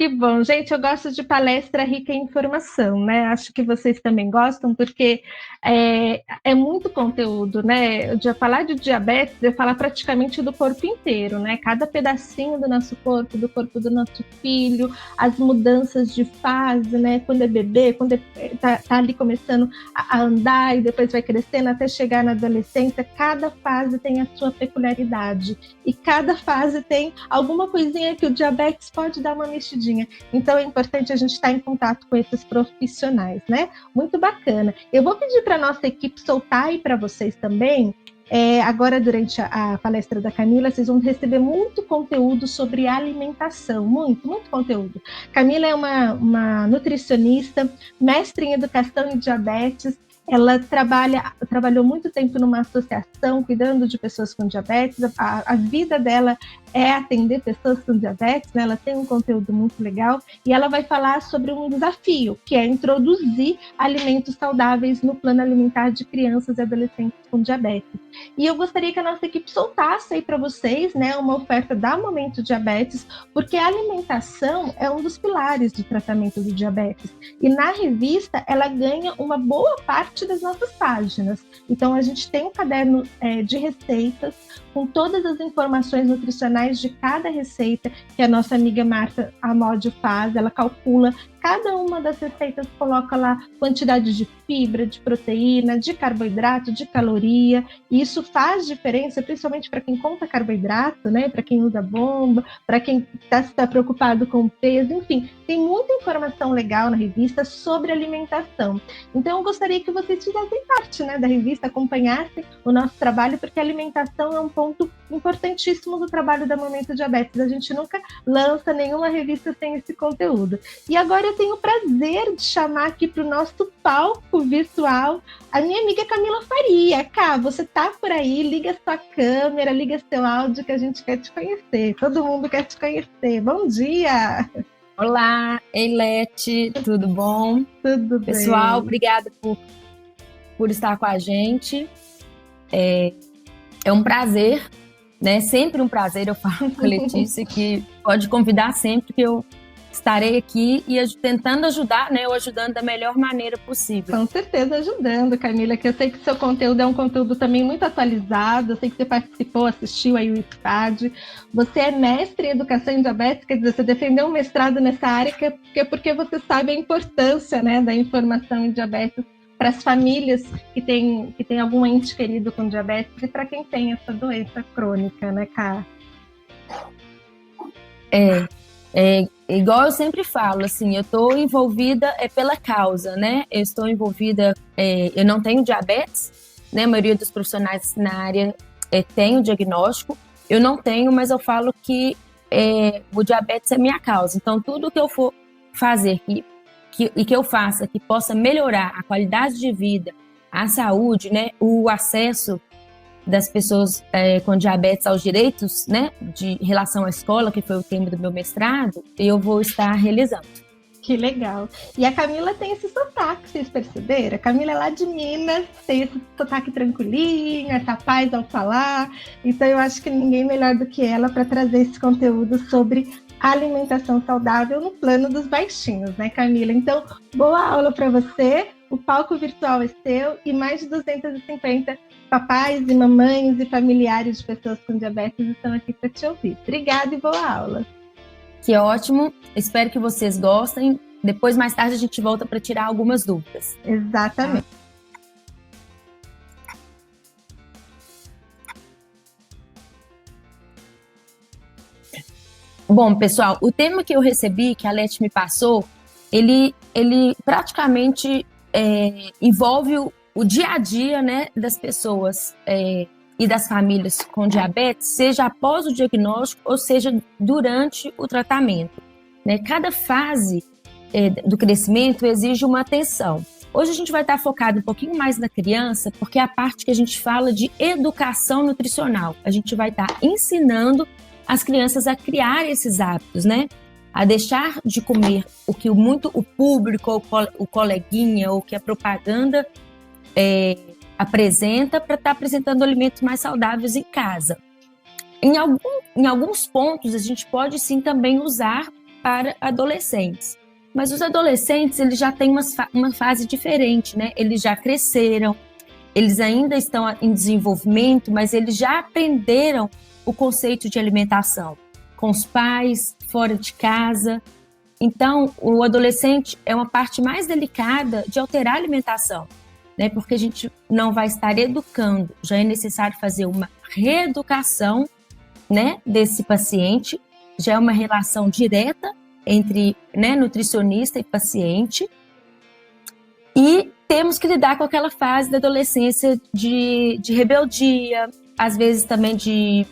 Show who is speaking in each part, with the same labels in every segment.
Speaker 1: Que bom, gente. Eu gosto de palestra rica em informação, né? Acho que vocês também gostam, porque é muito conteúdo, né? De falar de diabetes, eu falar praticamente do corpo inteiro, né? Cada pedacinho do corpo do nosso filho, as mudanças de fase, né? Quando é bebê, quando tá ali começando a andar e depois vai crescendo até chegar na adolescência, cada fase tem a sua peculiaridade e cada fase tem alguma coisinha que o diabetes pode dar uma mexidinha. Então é importante a gente estar em contato com esses profissionais, né? Muito bacana. Eu vou pedir para a nossa equipe soltar aí para vocês também. Agora, durante a palestra da Camila, vocês vão receber muito conteúdo sobre alimentação, muito, muito conteúdo. Camila é uma nutricionista, mestre em educação e diabetes. Ela trabalhou muito tempo numa associação cuidando de pessoas com diabetes. A vida dela é atender pessoas com diabetes, né? Ela tem um conteúdo muito legal e ela vai falar sobre um desafio, que é introduzir alimentos saudáveis no plano alimentar de crianças e adolescentes com diabetes. E eu gostaria que a nossa equipe soltasse aí para vocês, né, uma oferta da Momento Diabetes, porque a alimentação é um dos pilares de tratamento do diabetes. E na revista, ela ganha uma boa parte das nossas páginas. Então, a gente tem um caderno de receitas com todas as informações nutricionais de cada receita que a nossa amiga Marta Amódio faz. Ela calcula cada uma das receitas, coloca lá quantidade de fibra, de proteína, de carboidrato, de caloria. E isso faz diferença, principalmente para quem conta carboidrato, né? Para quem usa bomba, para quem está preocupado com o peso. Enfim, tem muita informação legal na revista sobre alimentação. Então, eu gostaria que vocês fizessem parte, né, da revista, acompanhassem o nosso trabalho, porque a alimentação é um ponto importantíssimo do trabalho da Momento Diabetes. A gente nunca lança nenhuma revista sem esse conteúdo. E agora eu tenho o prazer de chamar aqui para o nosso palco virtual a minha amiga Camila Faria. Cá, você tá por aí? Liga sua câmera, liga seu áudio que a gente quer te conhecer. Todo mundo quer te conhecer. Bom dia!
Speaker 2: Olá, Eilete, tudo bom?
Speaker 1: Tudo bem.
Speaker 2: Pessoal, obrigada por estar com a gente. É um prazer, né? Sempre um prazer, eu falo com a Letícia, que pode convidar sempre que eu estarei aqui e tentando ajudar, né? Ou ajudando da melhor maneira possível.
Speaker 1: Com certeza ajudando, Camila, que eu sei que seu conteúdo é um conteúdo também muito atualizado, eu sei que você participou, assistiu aí o IPAD, você é mestre em educação em diabetes, quer dizer, você defendeu um mestrado nessa área porque você sabe a importância, né, da informação em diabetes para as famílias que tem algum ente querido com diabetes e para quem tem essa doença crônica, né, Cá?
Speaker 2: Igual eu sempre falo, assim, eu estou envolvida pela causa, né? Eu estou envolvida, eu não tenho diabetes, né? A maioria dos profissionais na área tem o diagnóstico. Eu não tenho, mas eu falo que o diabetes é minha causa. Então, tudo que eu for fazer e que eu faça que possa melhorar a qualidade de vida, a saúde, né? O acesso das pessoas com diabetes aos direitos, né, de relação à escola, que foi o tema do meu mestrado, eu vou estar realizando.
Speaker 1: Que legal. E a Camila tem esse sotaque, vocês perceberam? A Camila é lá de Minas, tem esse sotaque tranquilinho, essa paz ao falar. Então eu acho que ninguém melhor do que ela para trazer esse conteúdo sobre alimentação saudável no plano dos baixinhos, né, Camila? Então, boa aula para você. O palco virtual é seu e mais de 250 papais e mamães e familiares de pessoas com diabetes estão aqui para te ouvir. Obrigada e boa aula.
Speaker 2: Que ótimo. Espero que vocês gostem. Depois, mais tarde, a gente volta para tirar algumas dúvidas.
Speaker 1: Exatamente.
Speaker 2: Bom, pessoal, o tema que eu recebi, que a Leti me passou, ele praticamente envolve o dia a dia, né, das pessoas e das famílias com diabetes, seja após o diagnóstico ou seja durante o tratamento, né? Cada fase do crescimento exige uma atenção. Hoje a gente vai estar focado um pouquinho mais na criança, porque é a parte que a gente fala de educação nutricional. A gente vai estar ensinando as crianças a criar esses hábitos, né? A deixar de comer o que o público, ou o coleguinha, ou que a propaganda apresenta, para estar apresentando alimentos mais saudáveis em casa. Em alguns pontos, a gente pode sim também usar para adolescentes. Mas os adolescentes, eles já têm uma fase diferente, né? Eles já cresceram, eles ainda estão em desenvolvimento, mas eles já aprenderam o conceito de alimentação com os pais, fora de casa. Então, o adolescente é uma parte mais delicada de alterar a alimentação, né? Porque a gente não vai estar educando, já é necessário fazer uma reeducação, né, desse paciente, já é uma relação direta entre, né, nutricionista e paciente, e temos que lidar com aquela fase da adolescência de rebeldia, às vezes também de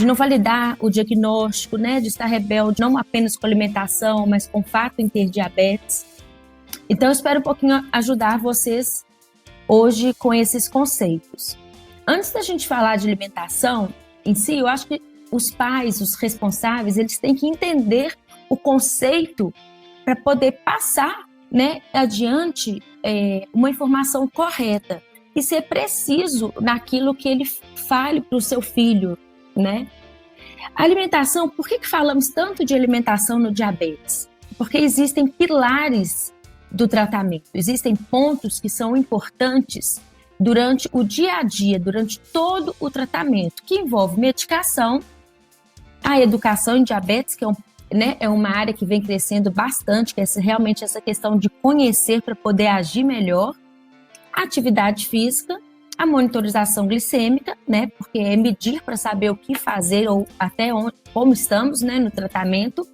Speaker 2: não validar o diagnóstico, né, de estar rebelde, não apenas com alimentação, mas com o fato em ter diabetes. Então, eu espero um pouquinho ajudar vocês hoje com esses conceitos. Antes da gente falar de alimentação em si, eu acho que os pais, os responsáveis, eles têm que entender o conceito para poder passar, né, adiante uma informação correta e ser preciso naquilo que ele fale para o seu filho, né? A alimentação, por que falamos tanto de alimentação no diabetes? Porque existem pilares do tratamento, existem pontos que são importantes durante o dia a dia, durante todo o tratamento, que envolve medicação, a educação em diabetes, que é uma área que vem crescendo bastante, que é realmente essa questão de conhecer para poder agir melhor, a atividade física, a monitorização glicêmica, né, porque é medir para saber o que fazer ou até como estamos, né, no tratamento,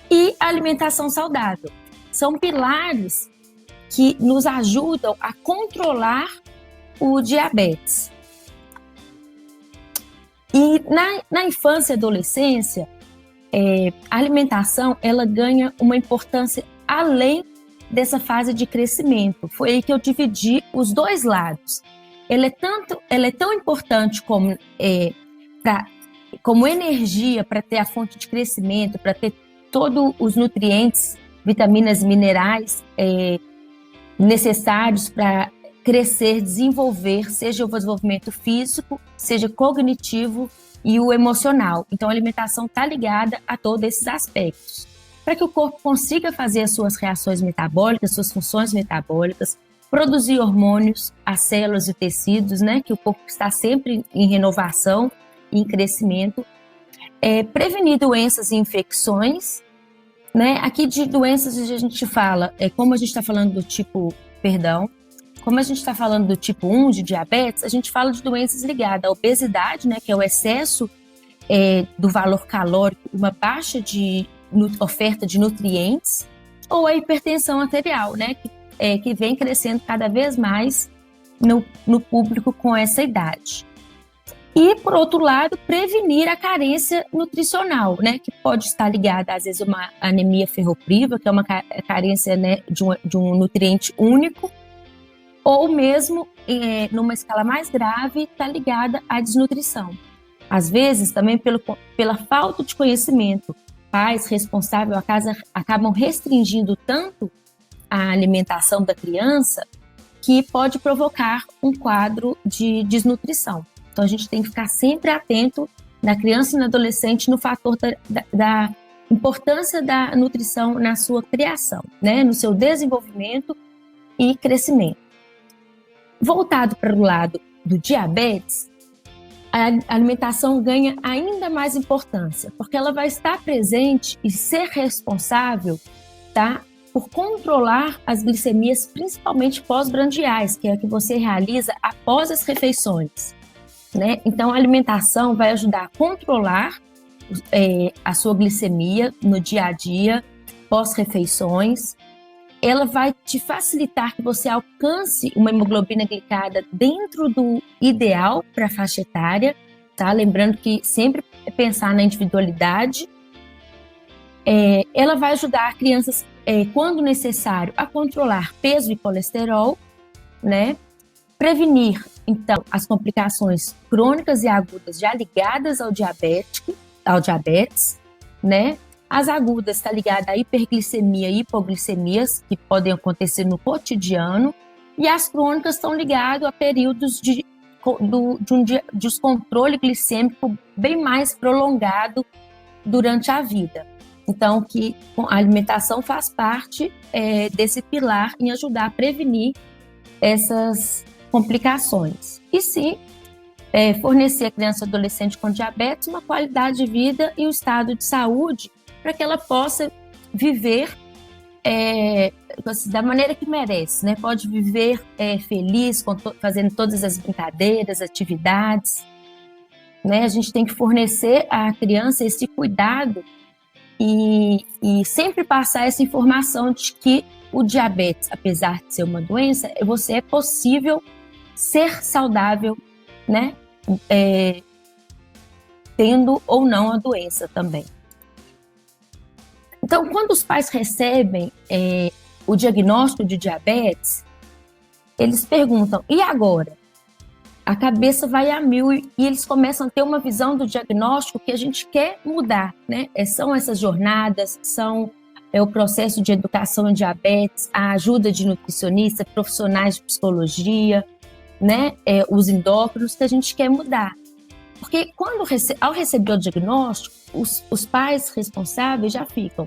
Speaker 2: e a alimentação saudável. São pilares que nos ajudam a controlar o diabetes. E na infância e adolescência, a alimentação ela ganha uma importância além dessa fase de crescimento. Foi aí que eu dividi os dois lados. Ela é tão importante como energia para ter a fonte de crescimento, para ter todos os nutrientes, vitaminas e minerais necessários para crescer, desenvolver, seja o desenvolvimento físico, seja cognitivo e o emocional. Então, a alimentação está ligada a todos esses aspectos. Para que o corpo consiga fazer as suas reações metabólicas, suas funções metabólicas, produzir hormônios, as células e tecidos, né, que o corpo está sempre em renovação e em crescimento, prevenir doenças e infecções, né? Aqui de doenças a gente fala, como a gente está falando do tipo, como a gente está falando do tipo 1 de diabetes, a gente fala de doenças ligadas à obesidade, né, que é o excesso do valor calórico, uma baixa de oferta de nutrientes, ou a hipertensão arterial, né, que vem crescendo cada vez mais no público com essa idade. E, por outro lado, prevenir a carência nutricional, né, que pode estar ligada, às vezes, a uma anemia ferropriva, que é uma carência, né, de um nutriente único, ou mesmo, numa escala mais grave, está ligada à desnutrição. Às vezes, também pela falta de conhecimento, pais responsáveis acabam restringindo tanto a alimentação da criança que pode provocar um quadro de desnutrição. Então, a gente tem que ficar sempre atento na criança e no adolescente no fator da importância da nutrição na sua criação, né? No seu desenvolvimento e crescimento. Voltado para o lado do diabetes, a alimentação ganha ainda mais importância, porque ela vai estar presente e ser responsável, tá, por controlar as glicemias, principalmente pós-prandiais, que é a que você realiza após as refeições, né? Então, a alimentação vai ajudar a controlar a sua glicemia no dia a dia, pós-refeições. Ela vai te facilitar que você alcance uma hemoglobina glicada dentro do ideal para a faixa etária, tá? Lembrando que sempre pensar na individualidade. Ela vai ajudar crianças, quando necessário, a controlar peso e colesterol, né? Prevenir, então, as complicações crônicas e agudas já ligadas ao diabetes, né? As agudas estão ligadas à hiperglicemia e hipoglicemias, que podem acontecer no cotidiano, e as crônicas estão ligadas a períodos de descontrole glicêmico bem mais prolongado durante a vida. Então, que a alimentação faz parte desse pilar em ajudar a prevenir essas complicações. E sim, fornecer à criança e adolescente com diabetes uma qualidade de vida e um estado de saúde para que ela possa viver da maneira que merece, né? Pode viver feliz, fazendo todas as brincadeiras, atividades, né? A gente tem que fornecer à criança esse cuidado e sempre passar essa informação de que o diabetes, apesar de ser uma doença, é possível ser saudável, né? Tendo ou não a doença também. Então, quando os pais recebem o diagnóstico de diabetes, eles perguntam, e agora? A cabeça vai a mil e eles começam a ter uma visão do diagnóstico que a gente quer mudar, né? São essas jornadas, são o processo de educação em diabetes, a ajuda de nutricionistas, profissionais de psicologia, né? Os endócrinos que a gente quer mudar. Porque ao receber o diagnóstico, os pais responsáveis já ficam,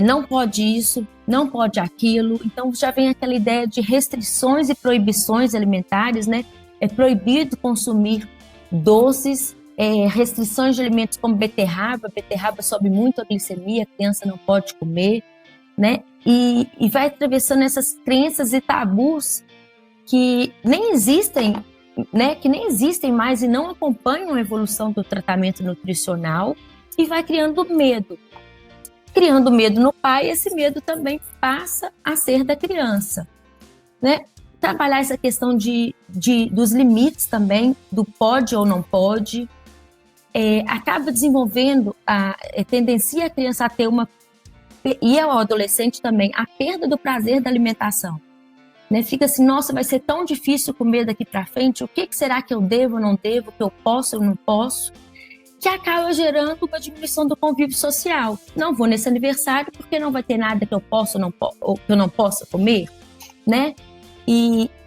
Speaker 2: não pode isso, não pode aquilo, então já vem aquela ideia de restrições e proibições alimentares, né? É proibido consumir doces, restrições de alimentos como beterraba sobe muito a glicemia, a criança não pode comer, né? E vai atravessando essas crenças e tabus que nem existem, né? Que nem existem mais e não acompanham a evolução do tratamento nutricional e vai criando medo. Criando medo no pai, esse medo também passa a ser da criança, né? Trabalhar essa questão dos limites também, do pode ou não pode, acaba desenvolvendo tendencia a criança a ter e ao adolescente também, a perda do prazer da alimentação. Né? Fica assim, nossa, vai ser tão difícil comer daqui para frente, o que será que eu devo ou não devo, o que eu posso ou não posso, que acaba gerando uma diminuição do convívio social. Não vou nesse aniversário porque não vai ter nada que eu possa ou que eu não possa comer, né?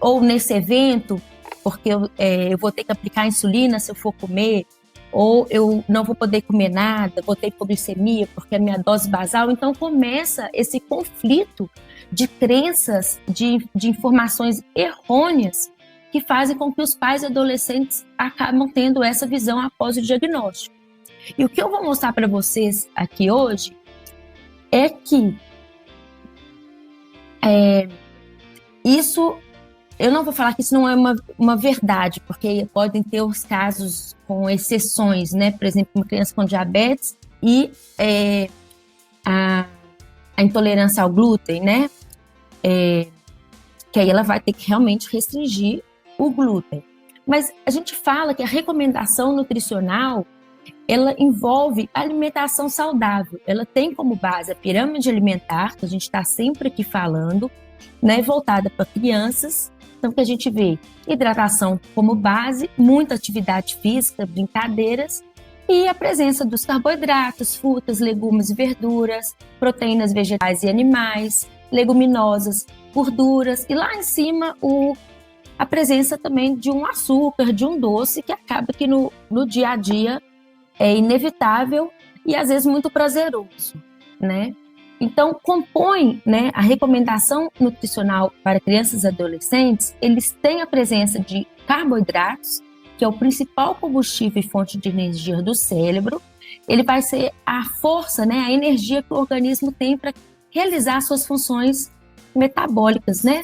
Speaker 2: Ou nesse evento, porque eu vou ter que aplicar insulina se eu for comer, ou eu não vou poder comer nada, vou ter hipoglicemia porque é a minha dose basal. Então começa esse conflito de crenças, de informações errôneas que fazem com que os pais e adolescentes acabam tendo essa visão após o diagnóstico. E o que eu vou mostrar para vocês aqui hoje é que isso, eu não vou falar que isso não é uma verdade, porque podem ter os casos com exceções, né? Por exemplo, uma criança com diabetes e a intolerância ao glúten, né? Que aí ela vai ter que realmente restringir o glúten. Mas a gente fala que a recomendação nutricional, ela envolve alimentação saudável. Ela tem como base a pirâmide alimentar, que a gente está sempre aqui falando, né, voltada para crianças. Então, que a gente vê hidratação como base, muita atividade física, brincadeiras e a presença dos carboidratos, frutas, legumes e verduras, proteínas vegetais e animais, leguminosas, gorduras e lá em cima a presença também de um açúcar, de um doce que acaba que no dia a dia é inevitável e às vezes muito prazeroso, né? Então, compõe, né, a recomendação nutricional para crianças e adolescentes, eles têm a presença de carboidratos, que é o principal combustível e fonte de energia do cérebro. Ele vai ser a força, né, a energia que o organismo tem para realizar suas funções metabólicas, né?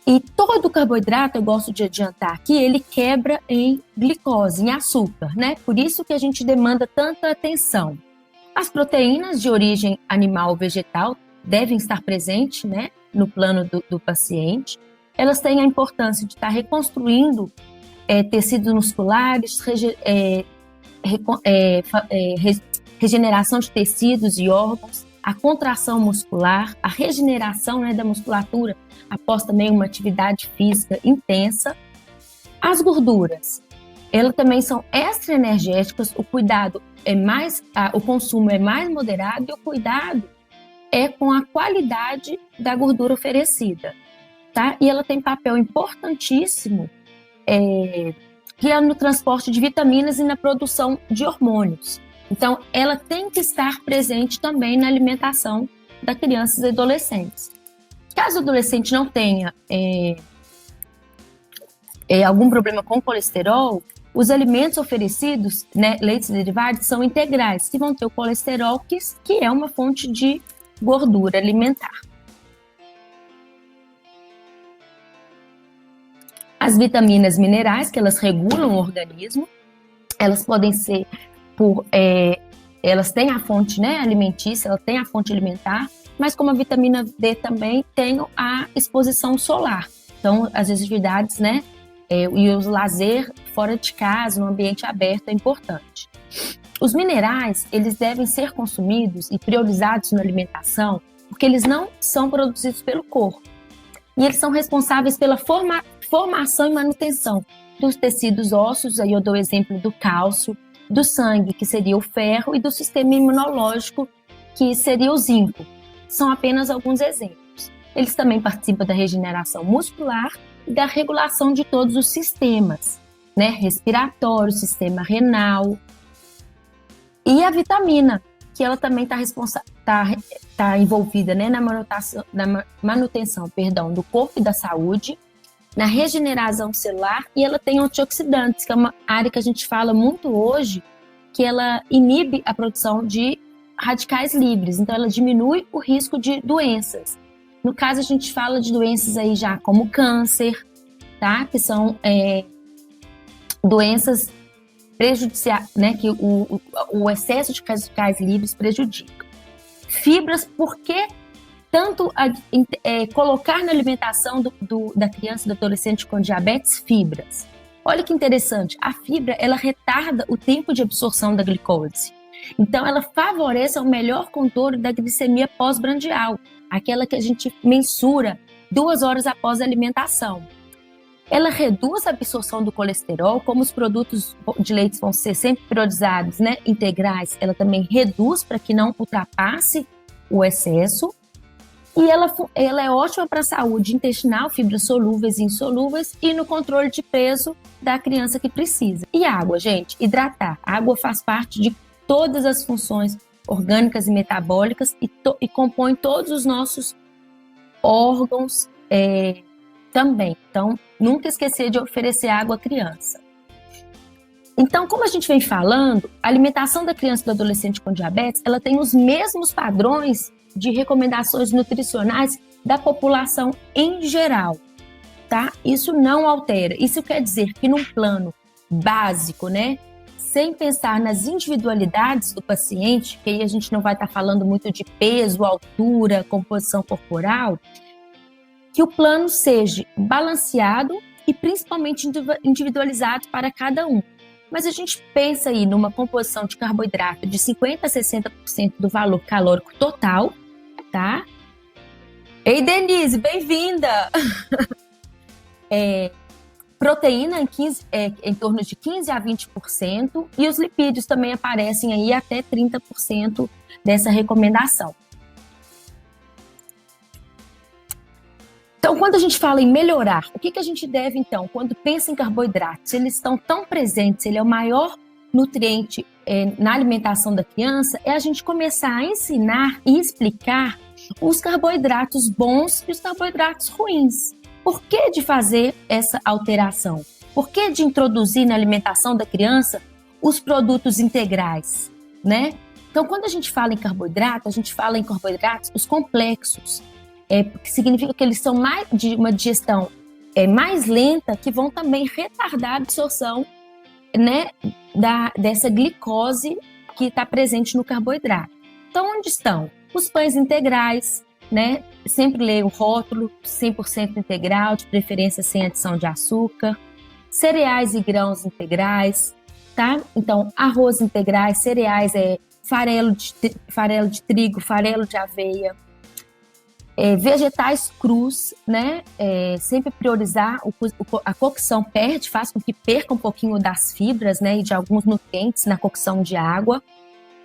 Speaker 2: E todo carboidrato, eu gosto de adiantar aqui, ele quebra em glicose, em açúcar, né? Por isso que a gente demanda tanta atenção. As proteínas de origem animal ou vegetal devem estar presentes, né, no plano do paciente. Elas têm a importância de estar reconstruindo tecidos musculares, regeneração de tecidos e órgãos, a contração muscular, a regeneração, né, da musculatura após também uma atividade física intensa. As gorduras, elas também são extra-energéticas, o cuidado o consumo é mais moderado e o cuidado é com a qualidade da gordura oferecida, tá? E ela tem papel importantíssimo que é no transporte de vitaminas e na produção de hormônios. Então, ela tem que estar presente também na alimentação das crianças e adolescentes. Caso o adolescente não tenha algum problema com colesterol, os alimentos oferecidos, né, leites derivados, são integrais, que vão ter o colesterol, que é uma fonte de gordura alimentar. As vitaminas minerais, que elas regulam o organismo, elas podem ser elas têm a fonte, né, alimentícia, ela tem a fonte alimentar, mas como a vitamina D também tem a exposição solar. Então, as atividades, né, e o lazer fora de casa, no ambiente aberto, é importante. Os minerais, eles devem ser consumidos e priorizados na alimentação, porque eles não são produzidos pelo corpo. E eles são responsáveis pela formação e manutenção dos tecidos ósseos, aí eu dou o exemplo do cálcio, do sangue, que seria o ferro, e do sistema imunológico, que seria o zinco. São apenas alguns exemplos. Eles também participam da regeneração muscular e da regulação de todos os sistemas, né? Respiratório, sistema renal. E a vitamina, que ela também está envolvida, né, na manutenção do corpo e da saúde, na regeneração celular, e ela tem antioxidantes, que é uma área que a gente fala muito hoje, que ela inibe a produção de radicais livres, então ela diminui o risco de doenças. No caso, a gente fala de doenças aí já como câncer, tá? Que são doenças prejudiciais, né? Que o excesso de radicais livres prejudica. Fibras, porque tanto colocar na alimentação da criança e do adolescente com diabetes fibras. Olha que interessante, a fibra, ela retarda o tempo de absorção da glicose. Então, ela favorece o melhor controle da glicemia pós-prandial, aquela que a gente mensura 2 horas após a alimentação. Ela reduz a absorção do colesterol, como os produtos de leite vão ser sempre priorizados, né, integrais, ela também reduz para que não ultrapasse o excesso. E ela é ótima para a saúde intestinal, fibras solúveis e insolúveis, e no controle de peso da criança que precisa. E água, gente, hidratar. A água faz parte de todas as funções orgânicas e metabólicas e compõe todos os nossos órgãos também. Então, nunca esquecer de oferecer água à criança. Então, como a gente vem falando, a alimentação da criança e do adolescente com diabetes, ela tem os mesmos padrões de recomendações nutricionais da população em geral, tá? Isso não altera. Isso quer dizer que num plano básico, né, sem pensar nas individualidades do paciente, que aí a gente não vai estar falando muito de peso, altura, composição corporal, que o plano seja balanceado e principalmente individualizado para cada um. Mas a gente pensa aí numa composição de carboidrato de 50% a 60% do valor calórico total, tá? Ei, Denise, bem-vinda! Proteína em torno de 15% a 20%, e os lipídios também aparecem aí até 30% dessa recomendação. Então, quando a gente fala em melhorar, o que a gente deve, então, quando pensa em carboidratos? Eles estão tão presentes, ele é o maior nutriente na alimentação da criança, é a gente começar a ensinar e explicar os carboidratos bons e os carboidratos ruins. Por que de fazer essa alteração? Por que de introduzir na alimentação da criança os produtos integrais, né? Então, quando a gente fala em carboidrato, a gente fala em carboidratos, os complexos, que significa que eles são de uma digestão mais lenta, que vão também retardar a absorção, né, dessa glicose que está presente no carboidrato. Então, onde estão? Os pães integrais, né? Sempre leia o rótulo, 100% integral, de preferência sem adição de açúcar. Cereais e grãos integrais, tá? Então, arroz integrais, cereais, farelo de trigo, farelo de aveia. Vegetais crus, né? Sempre priorizar a cocção faz com que perca um pouquinho das fibras, né, e de alguns nutrientes na cocção de água,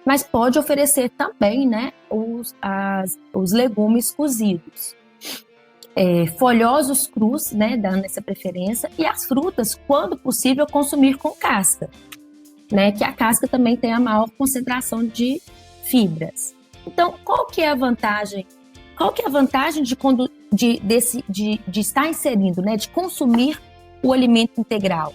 Speaker 2: mas pode oferecer também, né, os legumes cozidos. Folhosos crus, né, dando essa preferência, e as frutas, quando possível, consumir com casca. né? Que a casca também tem a maior concentração de fibras. Então, qual que é a vantagem? Qual que é a vantagem de estar inserindo, né? De consumir o alimento integral?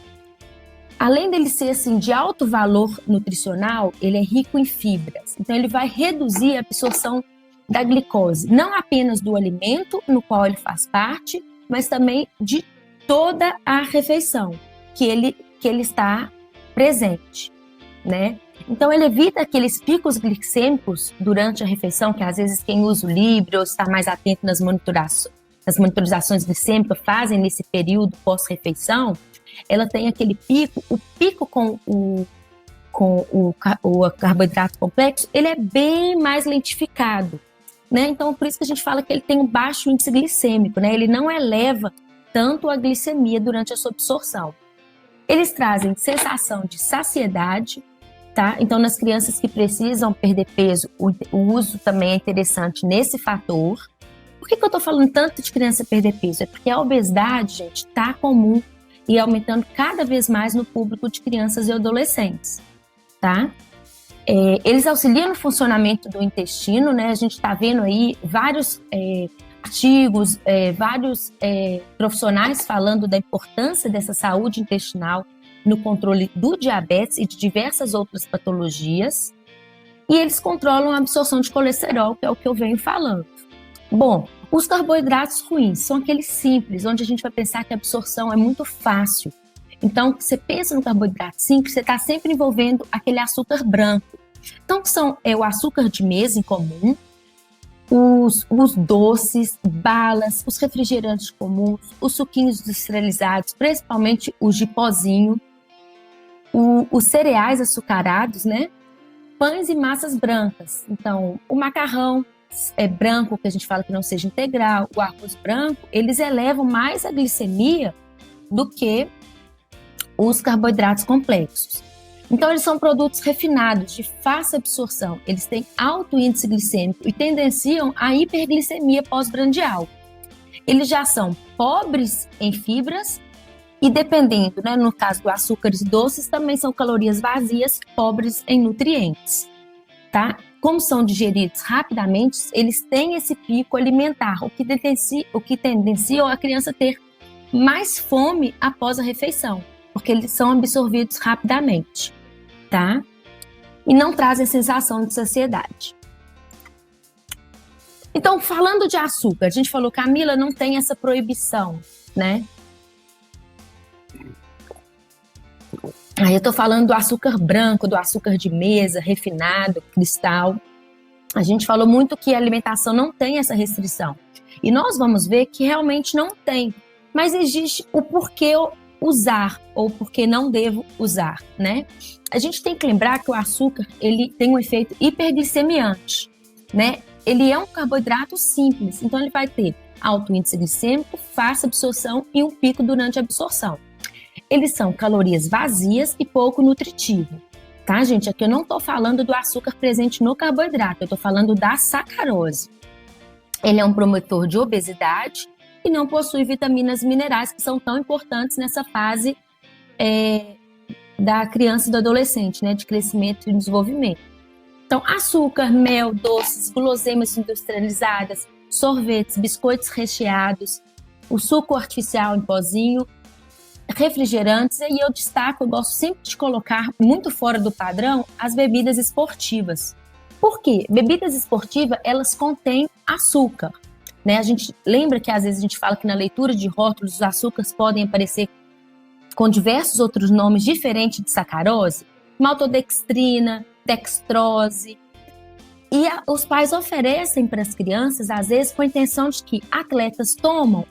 Speaker 2: Além dele ser assim, de alto valor nutricional, ele é rico em fibras. Então, ele vai reduzir a absorção da glicose, não apenas do alimento no qual ele faz parte, mas também de toda a refeição que ele está presente, né? Então, ele evita aqueles picos glicêmicos durante a refeição, que às vezes quem usa o Libre ou está mais atento nas monitorizações glicêmicas fazem nesse período pós-refeição. Ela tem aquele pico, o pico com o carboidrato complexo, ele é bem mais lentificado, né? Então, por isso que a gente fala que ele tem um baixo índice glicêmico, né? Ele não eleva tanto a glicemia durante a sua absorção. Eles trazem sensação de saciedade, tá? Então, nas crianças que precisam perder peso, o uso também é interessante nesse fator. Por que eu tô falando tanto de criança perder peso? É porque a obesidade, gente, tá comum e aumentando cada vez mais no público de crianças e adolescentes, tá? Eles auxiliam no funcionamento do intestino, né? A gente está vendo aí vários artigos, vários profissionais falando da importância dessa saúde intestinal no controle do diabetes e de diversas outras patologias. E eles controlam a absorção de colesterol, que é o que eu venho falando. Bom, os carboidratos ruins são aqueles simples, onde a gente vai pensar que a absorção é muito fácil. Então, você pensa no carboidrato simples, você está sempre envolvendo aquele açúcar branco. Então, são o açúcar de mesa em comum, os doces, balas, os refrigerantes comuns, os suquinhos industrializados, principalmente os de pozinho, os cereais açucarados, né? Pães e massas brancas. Então, o macarrão branco, que a gente fala que não seja integral, o arroz branco, eles elevam mais a glicemia do que os carboidratos complexos. Então, eles são produtos refinados, de fácil absorção, eles têm alto índice glicêmico e tendenciam à hiperglicemia pós-prandial. Eles já são pobres em fibras e, dependendo, né, no caso do açúcares doces, também são calorias vazias, pobres em nutrientes, tá? Como são digeridos rapidamente, eles têm esse pico alimentar, o que tendencia a criança ter mais fome após a refeição, porque eles são absorvidos rapidamente, tá? E não trazem sensação de saciedade. Então, falando de açúcar, a gente falou, Camila, não tem essa proibição, né? Aí eu tô falando do açúcar branco, do açúcar de mesa, refinado, cristal. A gente falou muito que a alimentação não tem essa restrição. E nós vamos ver que realmente não tem. Mas existe o porquê usar ou porquê não devo usar, né? A gente tem que lembrar que o açúcar, ele tem um efeito hiperglicemiante, né? Ele é um carboidrato simples, então ele vai ter alto índice glicêmico, fácil absorção e um pico durante a absorção. Eles são calorias vazias e pouco nutritivo, tá, gente? Aqui eu não estou falando do açúcar presente no carboidrato, eu estou falando da sacarose. Ele é um promotor de obesidade e não possui vitaminas e minerais que são tão importantes nessa fase da criança e do adolescente, né, de crescimento e desenvolvimento. Então, açúcar, mel, doces, guloseimas industrializadas, sorvetes, biscoitos recheados, o suco artificial em pozinho, refrigerantes, e eu destaco, eu gosto sempre de colocar muito fora do padrão as bebidas esportivas. Por quê? Bebidas esportivas, elas contêm açúcar, né? A gente lembra que às vezes a gente fala que na leitura de rótulos os açúcares podem aparecer com diversos outros nomes diferentes de sacarose, maltodextrina, dextrose. E os pais oferecem para as crianças, às vezes, com a intenção de que atletas tomam,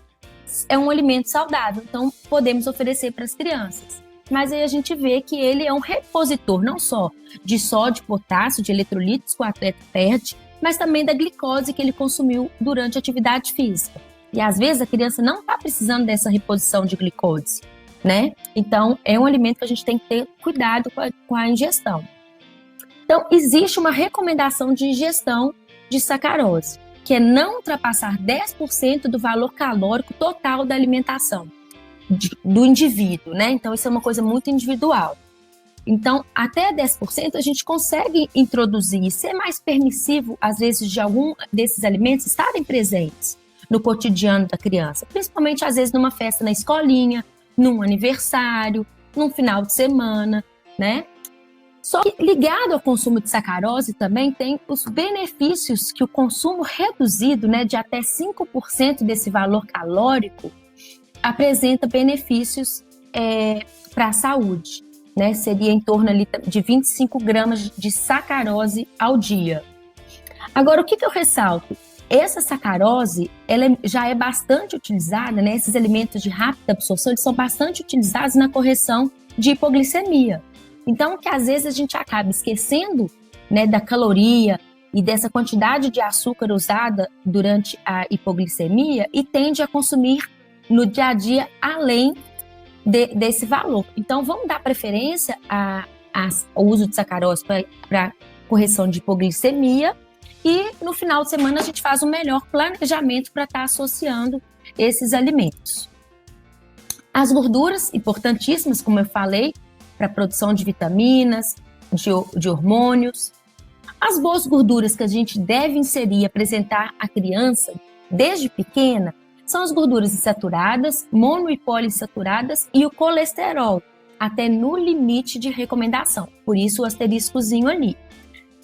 Speaker 2: é um alimento saudável, então podemos oferecer para as crianças. Mas aí a gente vê que ele é um repositor, não só de sódio, potássio, de eletrolitos que o atleta perde, mas também da glicose que ele consumiu durante a atividade física. E às vezes a criança não está precisando dessa reposição de glicose, né? Então é um alimento que a gente tem que ter cuidado com a ingestão. Então existe uma recomendação de ingestão de sacarose, que é não ultrapassar 10% do valor calórico total da alimentação do indivíduo, né? Então isso é uma coisa muito individual. Então, até 10% a gente consegue introduzir e ser mais permissivo, às vezes, de algum desses alimentos estarem presentes no cotidiano da criança, principalmente, às vezes, numa festa na escolinha, num aniversário, num final de semana, né? Só que ligado ao consumo de sacarose também tem os benefícios que o consumo reduzido, né, de até 5% desse valor calórico, apresenta benefícios para a saúde, né? Seria em torno ali de 25 gramas de sacarose ao dia. Agora, o que eu ressalto? Essa sacarose, ela já é bastante utilizada, né? Esses alimentos de rápida absorção, eles são bastante utilizados na correção de hipoglicemia. Então, que às vezes a gente acaba esquecendo, né, da caloria e dessa quantidade de açúcar usada durante a hipoglicemia e tende a consumir no dia a dia além desse valor. Então, vamos dar preferência ao uso de sacarose para correção de hipoglicemia e no final de semana a gente faz um melhor planejamento para estar associando esses alimentos. As gorduras, importantíssimas, como eu falei, para a produção de vitaminas, de hormônios. As boas gorduras que a gente deve inserir e apresentar à criança desde pequena são as gorduras insaturadas, mono e poliinsaturadas e o colesterol, até no limite de recomendação. Por isso o asteriscozinho ali.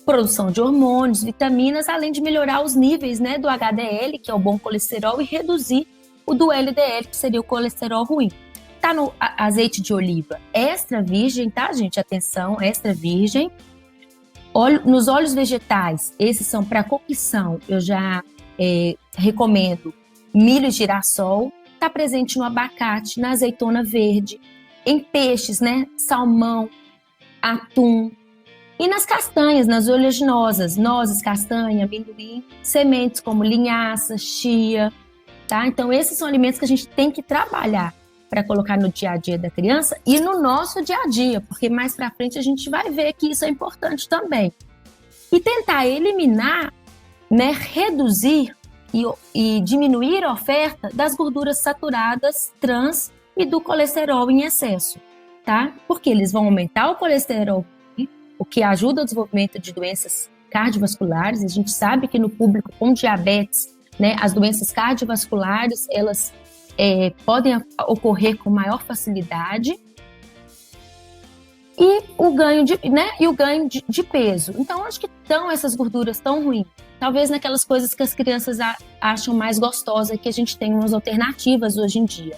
Speaker 2: Produção de hormônios, vitaminas, além de melhorar os níveis, né, do HDL, que é o bom colesterol, e reduzir o do LDL, que seria o colesterol ruim. Tá no azeite de oliva extra virgem, tá, gente? Atenção, extra virgem. Nos óleos vegetais, esses são para cocção, eu já recomendo milho e girassol. Tá presente no abacate, na azeitona verde, em peixes, né? Salmão, atum. E nas castanhas, nas oleaginosas, nozes, castanha, amendoim, sementes como linhaça, chia, tá? Então, esses são alimentos que a gente tem que trabalhar para colocar no dia a dia da criança e no nosso dia a dia, porque mais para frente a gente vai ver que isso é importante também. E tentar eliminar, né, reduzir e diminuir a oferta das gorduras saturadas, trans e do colesterol em excesso, tá? Porque eles vão aumentar o colesterol, o que ajuda o desenvolvimento de doenças cardiovasculares. A gente sabe que no público com diabetes, né, as doenças cardiovasculares, elas podem ocorrer com maior facilidade, e o ganho de peso. Então, onde que estão essas gorduras tão ruins? Talvez naquelas coisas que as crianças acham mais gostosas, que a gente tem umas alternativas hoje em dia.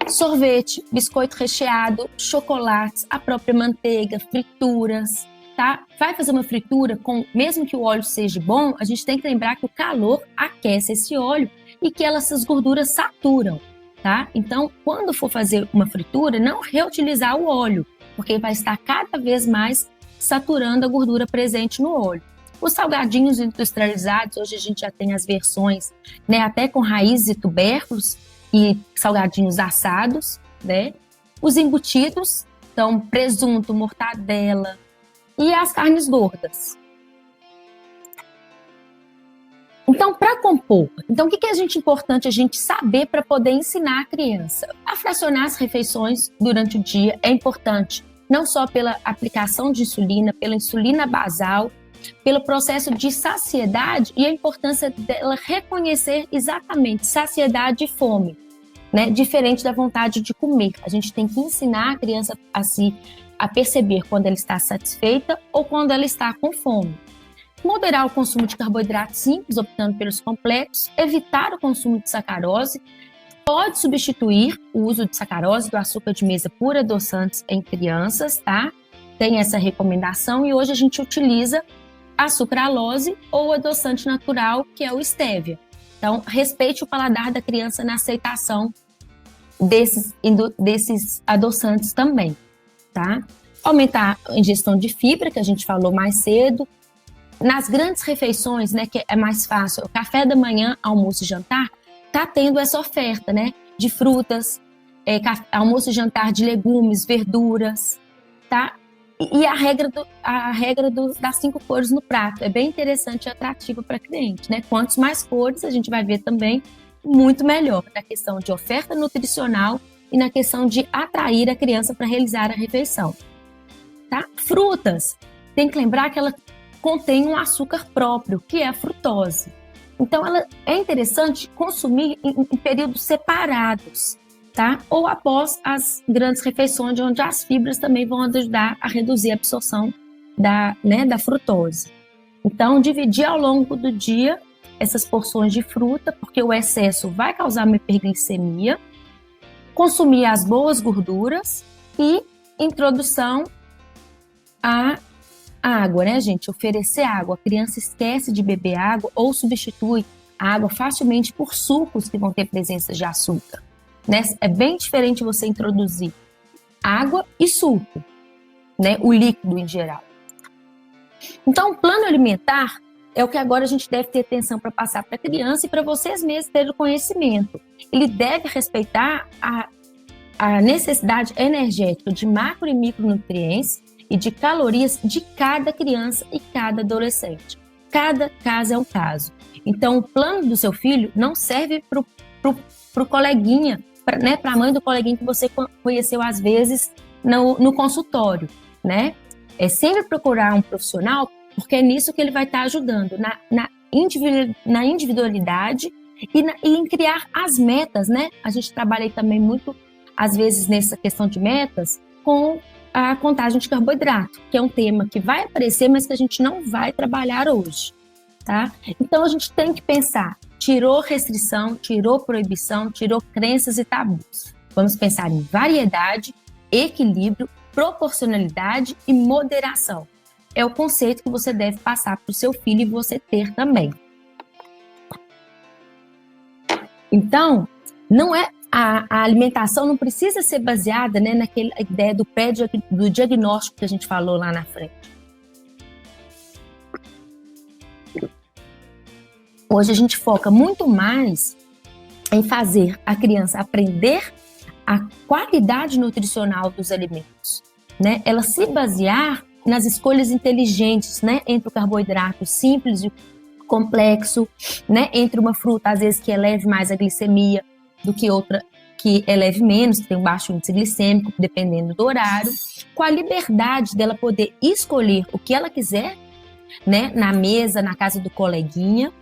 Speaker 2: Sorvete, biscoito recheado, chocolates, a própria manteiga, frituras, tá? Vai fazer uma fritura, mesmo que o óleo seja bom, a gente tem que lembrar que o calor aquece esse óleo e que essas gorduras saturam, tá? Então, quando for fazer uma fritura, não reutilizar o óleo, porque vai estar cada vez mais saturando a gordura presente no óleo. Os salgadinhos industrializados, hoje a gente já tem as versões, né, até com raízes e tubérculos e salgadinhos assados, né? Os embutidos, então presunto, mortadela e as carnes gordas. Então, para compor, o que é importante a gente saber para poder ensinar a criança? A fracionar as refeições durante o dia é importante, não só pela aplicação de insulina, pela insulina basal, pelo processo de saciedade e a importância dela reconhecer exatamente saciedade e fome, né? Diferente da vontade de comer. A gente tem que ensinar a criança a perceber quando ela está satisfeita ou quando ela está com fome. Moderar o consumo de carboidratos simples, optando pelos complexos, evitar o consumo de sacarose, pode substituir o uso de sacarose, do açúcar de mesa por adoçantes em crianças, tá? Tem essa recomendação e hoje a gente utiliza a sucralose ou adoçante natural, que é o stevia. Então, respeite o paladar da criança na aceitação desses adoçantes também, tá? Aumentar a ingestão de fibra, que a gente falou mais cedo. Nas grandes refeições, né, que é mais fácil, o café da manhã, almoço e jantar, tá tendo essa oferta, né, de frutas, almoço e jantar de legumes, verduras, tá? E a regra das 5 cores no prato é bem interessante e atrativa para a cliente, né? Quantos mais cores, a gente vai ver também muito melhor na questão de oferta nutricional e na questão de atrair a criança para realizar a refeição. tá? Frutas, tem que lembrar que ela contém um açúcar próprio, que é a frutose. Então, é interessante consumir em períodos separados, tá? Ou após as grandes refeições, onde as fibras também vão ajudar a reduzir a absorção da frutose. Então, dividir ao longo do dia essas porções de fruta, porque o excesso vai causar uma hiperglicemia, consumir as boas gorduras e introdução à água, né, gente? Oferecer água. A criança esquece de beber água ou substitui a água facilmente por sucos que vão ter presença de açúcar, né? É bem diferente você introduzir água e suco, né? O líquido em geral. Então, o plano alimentar é o que agora a gente deve ter atenção para passar para a criança e para vocês mesmos terem o conhecimento. Ele deve respeitar a necessidade energética de macro e micronutrientes e de calorias de cada criança e cada adolescente. Cada caso é um caso. Então, o plano do seu filho não serve para o coleguinha, né, para a mãe do coleguinha que você conheceu às vezes no consultório, né? É sempre procurar um profissional, porque é nisso que ele vai estar ajudando, na individualidade e em criar as metas, né? A gente trabalha aí também muito, às vezes, nessa questão de metas, com a contagem de carboidrato, que é um tema que vai aparecer, mas que a gente não vai trabalhar hoje, tá? Então, a gente tem que pensar, tirou restrição, tirou proibição, tirou crenças e tabus. Vamos pensar em variedade, equilíbrio, proporcionalidade e moderação. É o conceito que você deve passar para o seu filho e você ter também. Então, não é a alimentação não precisa ser baseada, né, naquela ideia do diagnóstico que a gente falou lá na frente. Hoje a gente foca muito mais em fazer a criança aprender a qualidade nutricional dos alimentos, né? Ela se basear nas escolhas inteligentes, né? Entre o carboidrato simples e complexo, né? Entre uma fruta, às vezes, que eleve mais a glicemia do que outra que eleve menos, que tem um baixo índice glicêmico, dependendo do horário, com a liberdade dela poder escolher o que ela quiser, né? Na mesa, na casa do coleguinha,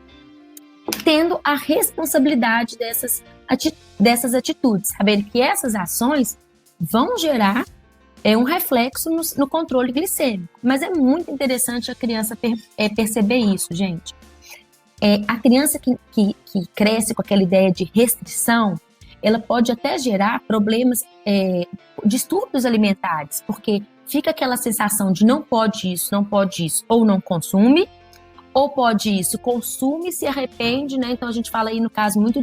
Speaker 2: tendo a responsabilidade dessas atitudes, sabendo que essas ações vão gerar um reflexo no controle glicêmico. Mas é muito interessante a criança perceber isso, gente. A criança que cresce com aquela ideia de restrição, ela pode até gerar problemas, distúrbios alimentares, porque fica aquela sensação de não pode isso, ou não consome, ou pode isso, consome e se arrepende, né? Então a gente fala aí no caso muito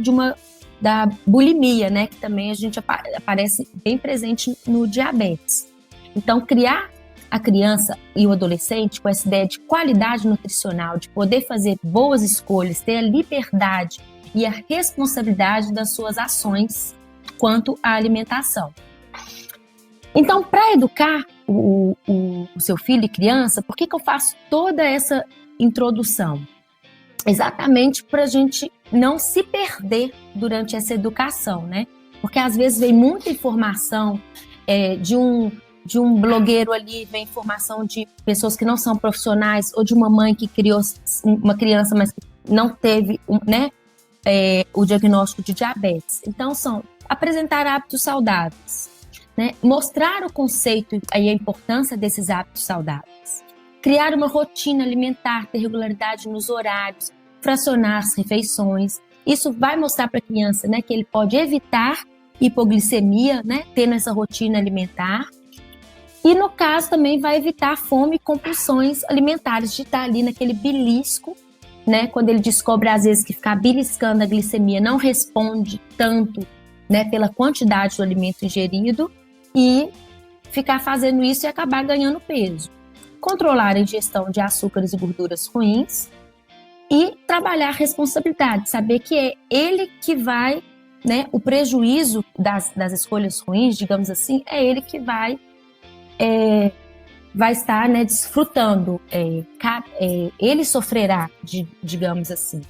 Speaker 2: da bulimia, né? Que também a gente aparece bem presente no diabetes. Então criar a criança e o adolescente com essa ideia de qualidade nutricional, de poder fazer boas escolhas, ter a liberdade e a responsabilidade das suas ações quanto à alimentação. Então, para educar o seu filho e criança, por que eu faço toda essa introdução? Exatamente para a gente não se perder durante essa educação, né? Porque às vezes vem muita informação de um blogueiro ali, vem informação de pessoas que não são profissionais, ou de uma mãe que criou uma criança, mas que não teve, né, o diagnóstico de diabetes. Então, são apresentar hábitos saudáveis, né? Mostrar o conceito e a importância desses hábitos saudáveis. Criar uma rotina alimentar, ter regularidade nos horários, fracionar as refeições. Isso vai mostrar para a criança, né, que ele pode evitar hipoglicemia, né, tendo essa rotina alimentar. E, no caso, também vai evitar fome e compulsões alimentares, de estar ali naquele belisco, né, quando ele descobre, às vezes, que ficar beliscando a glicemia não responde tanto, né, pela quantidade do alimento ingerido, e ficar fazendo isso e acabar ganhando peso. Controlar a ingestão de açúcares e gorduras ruins e trabalhar a responsabilidade, saber que é ele que vai, né, o prejuízo das escolhas ruins, digamos assim, é ele que vai estar, né, desfrutando, ele sofrerá, digamos assim,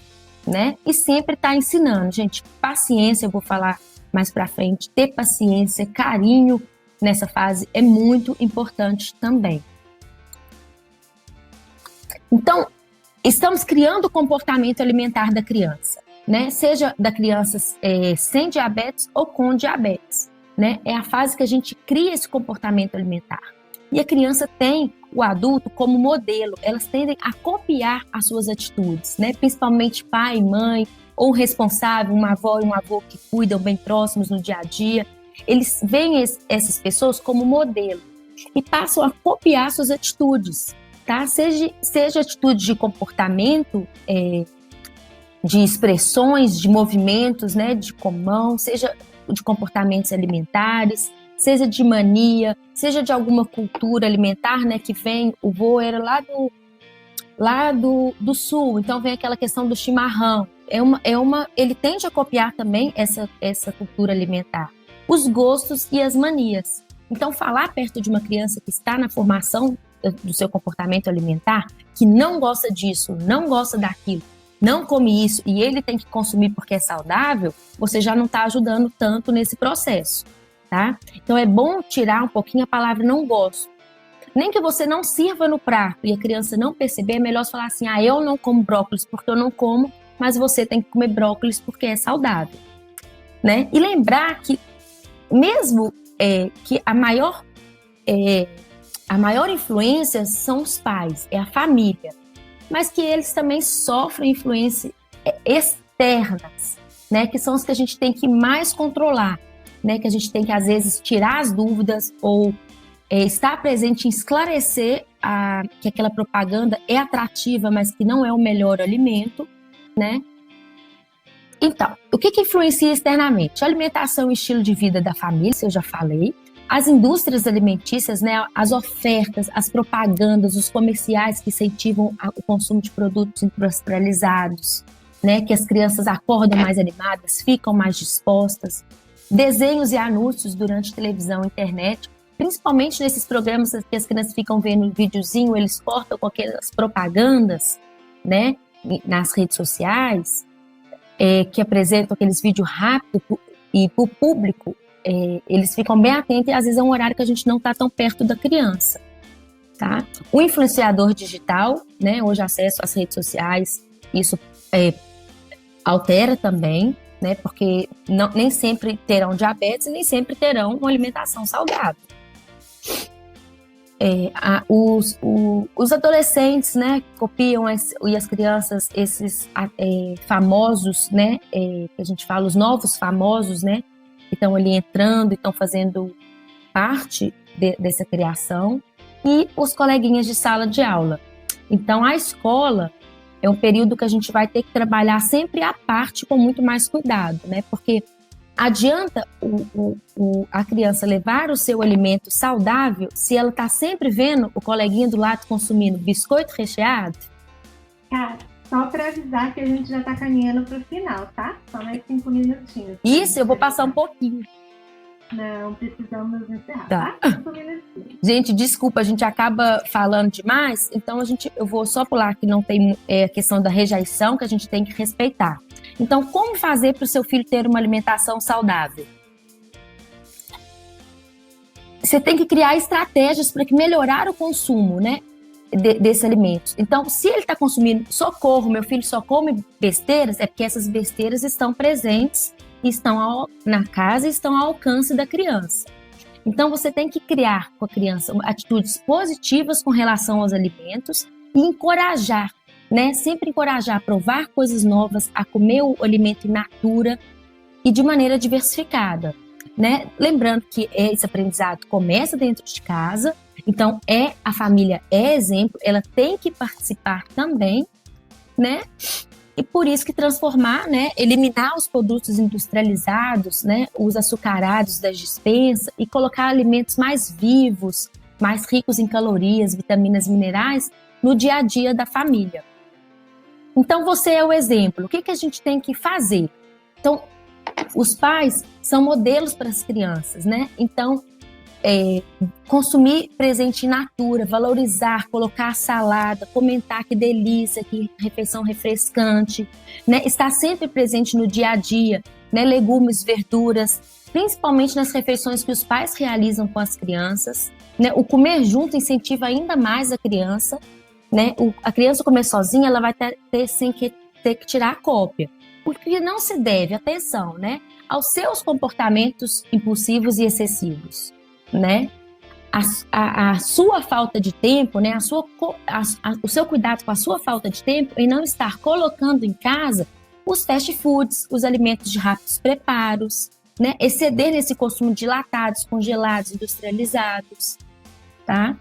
Speaker 2: né? E sempre está ensinando, gente, paciência, eu vou falar mais para frente, ter paciência, carinho nessa fase é muito importante também. Então, estamos criando o comportamento alimentar da criança, né? Seja da criança sem diabetes ou com diabetes, né? É a fase que a gente cria esse comportamento alimentar. E a criança tem o adulto como modelo, elas tendem a copiar as suas atitudes, né? Principalmente pai, mãe, ou responsável, uma avó e um avô que cuidam bem próximos no dia a dia. Eles veem essas pessoas como modelo e passam a copiar suas atitudes, tá? Seja atitude de comportamento, de expressões, de movimentos, né? De comão, seja de comportamentos alimentares, seja de mania, seja de alguma cultura alimentar, né? Que vem, o vô era lá do sul, então vem aquela questão do chimarrão. Ele tende a copiar também essa cultura alimentar, os gostos e as manias. Então, falar perto de uma criança que está na formação do seu comportamento alimentar, que não gosta disso, não gosta daquilo, não come isso e ele tem que consumir porque é saudável, você já não está ajudando tanto nesse processo, tá? Então, é bom tirar um pouquinho a palavra não gosto. Nem que você não sirva no prato e a criança não perceber, é melhor você falar assim, eu não como brócolis porque eu não como, mas você tem que comer brócolis porque é saudável, né? E lembrar que mesmo que a maior influência são os pais, é a família, mas que eles também sofrem influências externas, né? Que são as que a gente tem que mais controlar, né? Que a gente tem que, às vezes, tirar as dúvidas ou estar presente em esclarecer que aquela propaganda é atrativa, mas que não é o melhor alimento, né? Então, o que influencia externamente? A alimentação e estilo de vida da família, isso eu já falei. As indústrias alimentícias, né, as ofertas, as propagandas, os comerciais que incentivam o consumo de produtos industrializados, né, que as crianças acordam mais animadas, ficam mais dispostas. Desenhos e anúncios durante televisão e internet, principalmente nesses programas que as crianças ficam vendo um videozinho, eles cortam com aquelas propagandas, né, nas redes sociais, que apresentam aqueles vídeos rápidos e para o público, eles ficam bem atentos e às vezes é um horário que a gente não está tão perto da criança, tá? O influenciador digital, né, hoje acesso às redes sociais, isso altera também, né, porque nem sempre terão diabetes e nem sempre terão uma alimentação saudável. Os adolescentes, né, copiam e as crianças, esses famosos, né, que a gente fala, os novos famosos, né, que estão ali entrando e estão fazendo parte dessa criação, e os coleguinhas de sala de aula. Então, a escola é um período que a gente vai ter que trabalhar sempre à parte com muito mais cuidado, né, porque adianta a criança levar o seu alimento saudável se ela está sempre vendo o coleguinha do lado consumindo biscoito recheado?
Speaker 1: Cara, só para avisar que a gente já está caminhando para o final, tá? Só mais 5 minutinhos.
Speaker 2: Isso, eu vou passar um pouquinho.
Speaker 1: Não, precisamos encerrar, tá? 5 minutinhos.
Speaker 2: Gente, desculpa, a gente acaba falando demais, então eu vou só pular que não tem a questão da rejeição, que a gente tem que respeitar. Então, como fazer para o seu filho ter uma alimentação saudável? Você tem que criar estratégias para melhorar o consumo, né, desses alimentos. Então, se ele está consumindo, socorro, meu filho só come besteiras, é porque essas besteiras estão presentes, estão na casa e estão ao alcance da criança. Então, você tem que criar com a criança atitudes positivas com relação aos alimentos e encorajar, né? Sempre encorajar a provar coisas novas, a comer o alimento in natura e de maneira diversificada, né? Lembrando que esse aprendizado começa dentro de casa, então a família é exemplo, ela tem que participar também, né? E por isso que transformar, né, eliminar os produtos industrializados, né, os açucarados da dispensa e colocar alimentos mais vivos, mais ricos em calorias, vitaminas, minerais no dia a dia da família. Então você é o exemplo. O que a gente tem que fazer? Então, os pais são modelos para as crianças, né? Então, consumir presente in natura, valorizar, colocar salada, comentar que delícia, que refeição refrescante, né? Estar sempre presente no dia a dia, né? Legumes, verduras, principalmente nas refeições que os pais realizam com as crianças, né? O comer junto incentiva ainda mais a criança, né? A criança comer sozinha, ela vai ter que tirar a cópia. Porque não se deve, atenção, né, aos seus comportamentos impulsivos e excessivos, né? A sua falta de tempo, né? O seu cuidado com a sua falta de tempo em não estar colocando em casa os fast foods, os alimentos de rápidos preparos, né? Exceder nesse consumo de enlatados, congelados, industrializados, tá?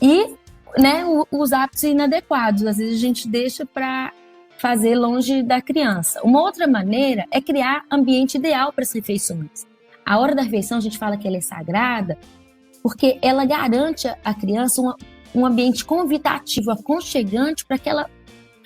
Speaker 2: E, né, os hábitos inadequados, às vezes a gente deixa para fazer longe da criança. Uma outra maneira é criar ambiente ideal para as refeições. A hora da refeição, a gente fala que ela é sagrada, porque ela garante à criança um ambiente convidativo, aconchegante, para que ela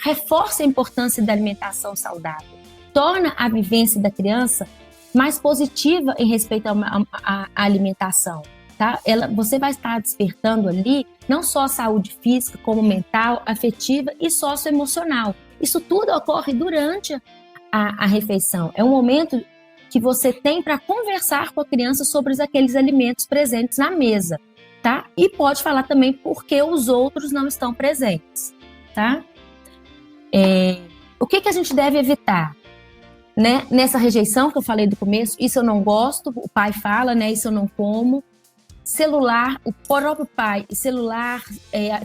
Speaker 2: reforce a importância da alimentação saudável. Torna a vivência da criança mais positiva em respeito à alimentação. Tá? Você vai estar despertando ali não só a saúde física, como mental, afetiva e socioemocional. Isso tudo ocorre durante a refeição. É um momento que você tem para conversar com a criança sobre aqueles alimentos presentes na mesa, tá? E pode falar também por que os outros não estão presentes, tá? O que a gente deve evitar? Né? Nessa rejeição que eu falei do começo, isso eu não gosto, o pai fala, né? Isso eu não como. Celular, o próprio pai, celular,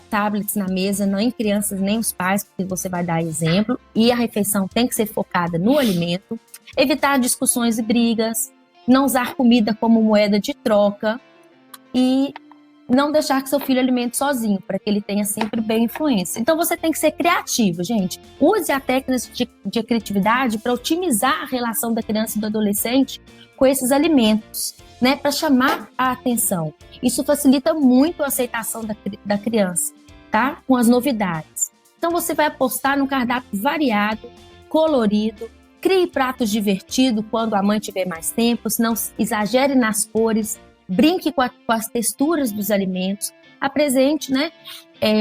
Speaker 2: tablets na mesa, não em crianças nem os pais, porque você vai dar exemplo. E a refeição tem que ser focada no alimento. Evitar discussões e brigas, não usar comida como moeda de troca e não deixar que seu filho alimente sozinho, para que ele tenha sempre boa influência. Então você tem que ser criativo, gente. Use a técnica de criatividade para otimizar a relação da criança e do adolescente com esses alimentos, né, para chamar a atenção. Isso facilita muito a aceitação da criança, tá? Com as novidades. Então você vai apostar num cardápio variado, colorido. Crie pratos divertidos quando a mãe tiver mais tempo, não exagere nas cores, brinque com as texturas dos alimentos, apresente, né,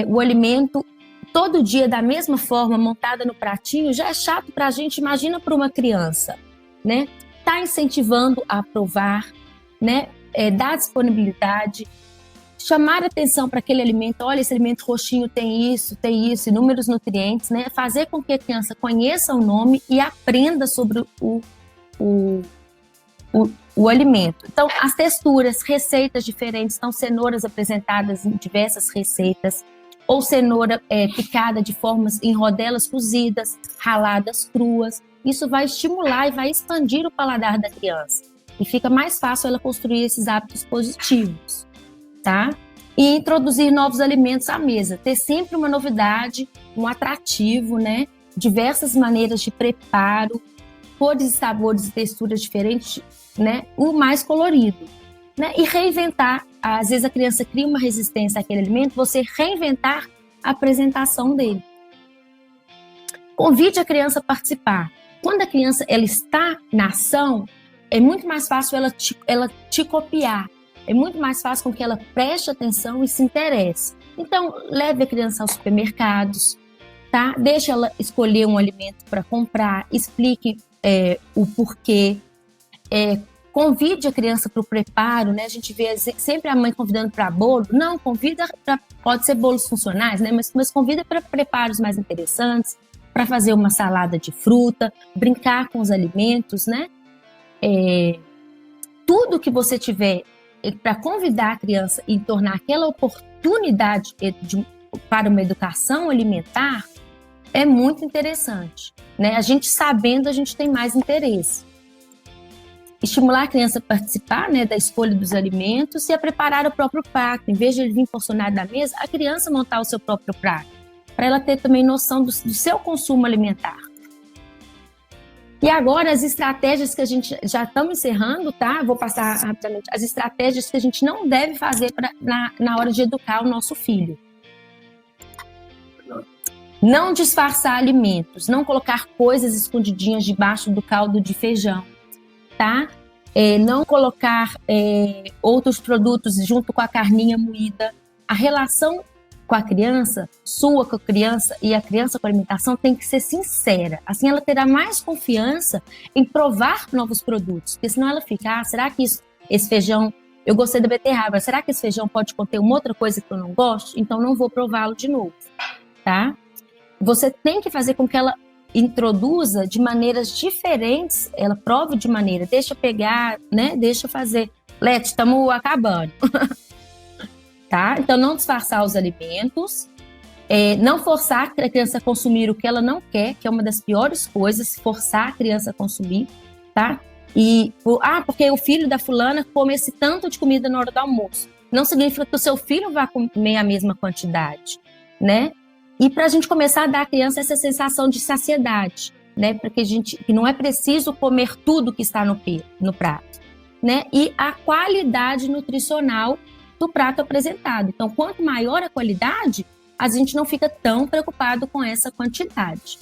Speaker 2: o alimento todo dia da mesma forma, montada no pratinho, já é chato para a gente, imagina para uma criança, né? Tá incentivando a provar, né? Dar disponibilidade, chamar atenção para aquele alimento. Olha, esse alimento roxinho tem isso, inúmeros nutrientes, né? Fazer com que a criança conheça o nome e aprenda sobre o alimento. Então, as texturas, receitas diferentes, então cenouras apresentadas em diversas receitas, ou cenoura picada de formas em rodelas cozidas, raladas cruas. Isso vai estimular e vai expandir o paladar da criança. E fica mais fácil ela construir esses hábitos positivos, tá? E introduzir novos alimentos à mesa. Ter sempre uma novidade, um atrativo, né? Diversas maneiras de preparo, cores, sabores e texturas diferentes, né? O mais colorido, né? E reinventar. Às vezes a criança cria uma resistência àquele alimento, você reinventar a apresentação dele. Convide a criança a participar. Quando a criança ela está na ação, é muito mais fácil ela te copiar. É muito mais fácil com que ela preste atenção e se interesse. Então, leve a criança aos supermercados, tá? Deixe ela escolher um alimento para comprar, explique o porquê. Convide a criança para o preparo, né? A gente vê sempre a mãe convidando para bolo. Não, pode ser bolos funcionais, né? Mas convida para preparos mais interessantes, para fazer uma salada de fruta, brincar com os alimentos, né? Tudo que você tiver para convidar a criança e tornar aquela oportunidade para uma educação alimentar é muito interessante, né? A gente sabendo, a gente tem mais interesse. Estimular a criança a participar, né, da escolha dos alimentos e a preparar o próprio prato. Em vez de ele vir porcionado da mesa, a criança montar o seu próprio prato, para ela ter também noção do seu consumo alimentar. E agora as estratégias que a gente já estamos encerrando, tá? Vou passar rapidamente. As estratégias que a gente não deve fazer na hora de educar o nosso filho. Não disfarçar alimentos, não colocar coisas escondidinhas debaixo do caldo de feijão, tá? Não colocar outros produtos junto com a carninha moída. A relação com a criança, sua com a criança e a criança com a alimentação tem que ser sincera. Assim ela terá mais confiança em provar novos produtos, porque senão ela fica, será que esse feijão, eu gostei da beterraba, será que esse feijão pode conter uma outra coisa que eu não gosto? Então não vou prová-lo de novo, tá? Você tem que fazer com que ela introduza de maneiras diferentes, ela prove de maneira, deixa eu pegar, né? Deixa eu fazer. Lete, estamos acabando. Tá? Então, não disfarçar os alimentos, não forçar a criança a consumir o que ela não quer, que é uma das piores coisas, forçar a criança a consumir, tá? E, porque o filho da fulana come esse tanto de comida na hora do almoço. Não significa que o seu filho vai comer a mesma quantidade, né? E para a gente começar a dar à criança essa sensação de saciedade, né? Porque que não é preciso comer tudo que está no prato, né? E a qualidade nutricional do prato apresentado. Então, quanto maior a qualidade, a gente não fica tão preocupado com essa quantidade.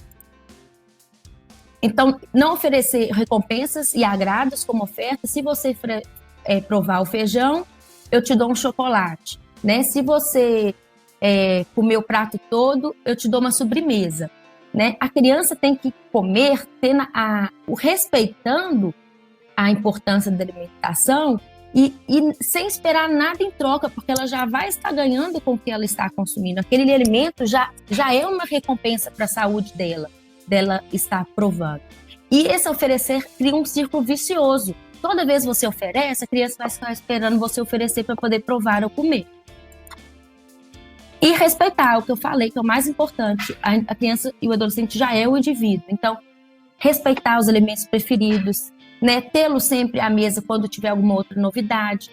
Speaker 2: Então, não oferecer recompensas e agrados como oferta. Se você provar o feijão, eu te dou um chocolate, né? Se você comer o prato todo, eu te dou uma sobremesa, né? A criança tem que comer respeitando a importância da alimentação e sem esperar nada em troca, porque ela já vai estar ganhando com o que ela está consumindo. Aquele alimento já é uma recompensa para a saúde dela estar provando. E esse oferecer cria um círculo vicioso. Toda vez que você oferece, a criança vai estar esperando você oferecer para poder provar ou comer. E respeitar, o que eu falei, que é o mais importante. A criança e o adolescente já é o indivíduo. Então, respeitar os alimentos preferidos, né? Tê-lo sempre à mesa quando tiver alguma outra novidade.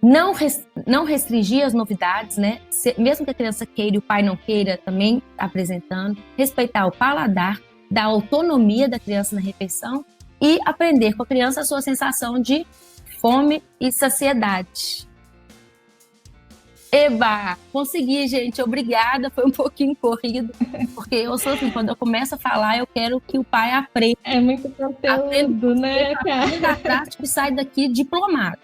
Speaker 2: Não restringir as novidades, né? Mesmo que a criança queira e o pai não queira também apresentando. Respeitar o paladar, dar autonomia da criança na refeição e aprender com a criança a sua sensação de fome e saciedade. Eba! Consegui, gente. Obrigada. Foi um pouquinho corrido, porque eu sou assim, quando eu começo a falar, eu quero que o pai aprenda.
Speaker 1: É muito conteúdo, né,
Speaker 2: cara? Prático e sai daqui diplomado.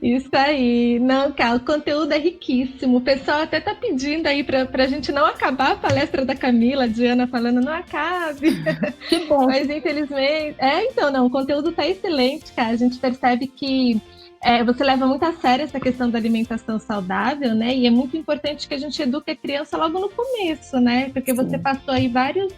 Speaker 1: Isso aí. Não, cara, o conteúdo é riquíssimo. O pessoal até tá pedindo aí pra gente não acabar a palestra da Camila, a Diana falando, não acabe.
Speaker 2: Que bom.
Speaker 1: Mas infelizmente... então, não, o conteúdo tá excelente, cara. A gente percebe que você leva muito a sério essa questão da alimentação saudável, né? E é muito importante que a gente eduque a criança logo no começo, né? Porque você passou aí vários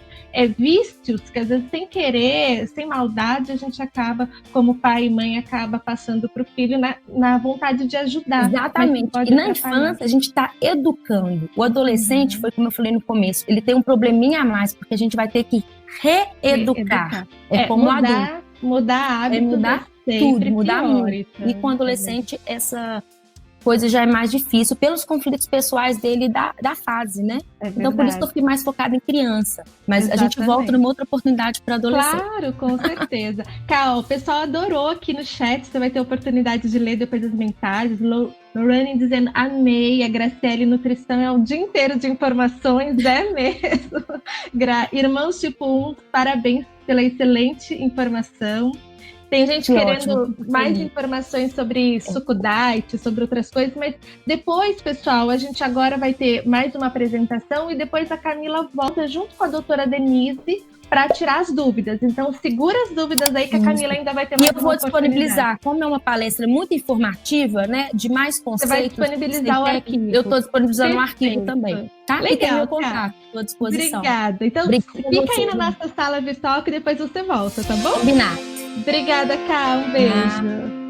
Speaker 1: vícios que às vezes sem querer, sem maldade, a gente acaba, como pai e mãe, acaba passando para o filho na vontade de ajudar.
Speaker 2: Exatamente. E na infância a gente está educando. O adolescente, foi como eu falei no começo, ele tem um probleminha a mais, porque a gente vai ter que reeducar.
Speaker 1: Como adulto. Mudar hábitos.
Speaker 2: Mudar tudo, mudar muito. E com o adolescente, essa coisa já é mais difícil, pelos conflitos pessoais dele da fase, né? Então, por isso que eu fiquei mais focada em criança. Mas a gente volta numa outra oportunidade para adolescente.
Speaker 1: Claro, com certeza. Cal, o pessoal adorou aqui no chat, você vai ter a oportunidade de ler depois as mensagens. Lorane dizendo, amei, a Graciele Nutrição é um dia inteiro de informações, é mesmo. Irmãos tipo 1, parabéns pela excelente informação. Tem gente querendo mais informações sobre suco diet, sobre outras coisas, mas depois, pessoal, a gente agora vai ter mais uma apresentação e depois a Camila volta junto com a doutora Denise para tirar as dúvidas. Então, segura as dúvidas aí que a Camila ainda vai ter mais uma oportunidade. E eu vou
Speaker 2: disponibilizar, como é uma palestra muito informativa, né, de mais conceitos.
Speaker 1: Você vai disponibilizar o arquivo.
Speaker 2: Eu estou disponibilizando o arquivo também. Tá?
Speaker 1: Legal,
Speaker 2: e tem meu contato, estou à disposição.
Speaker 1: Obrigada. Então, fica aí na nossa sala virtual que depois você volta, tá bom?
Speaker 2: Combinado.
Speaker 1: Obrigada, Ká. Um beijo.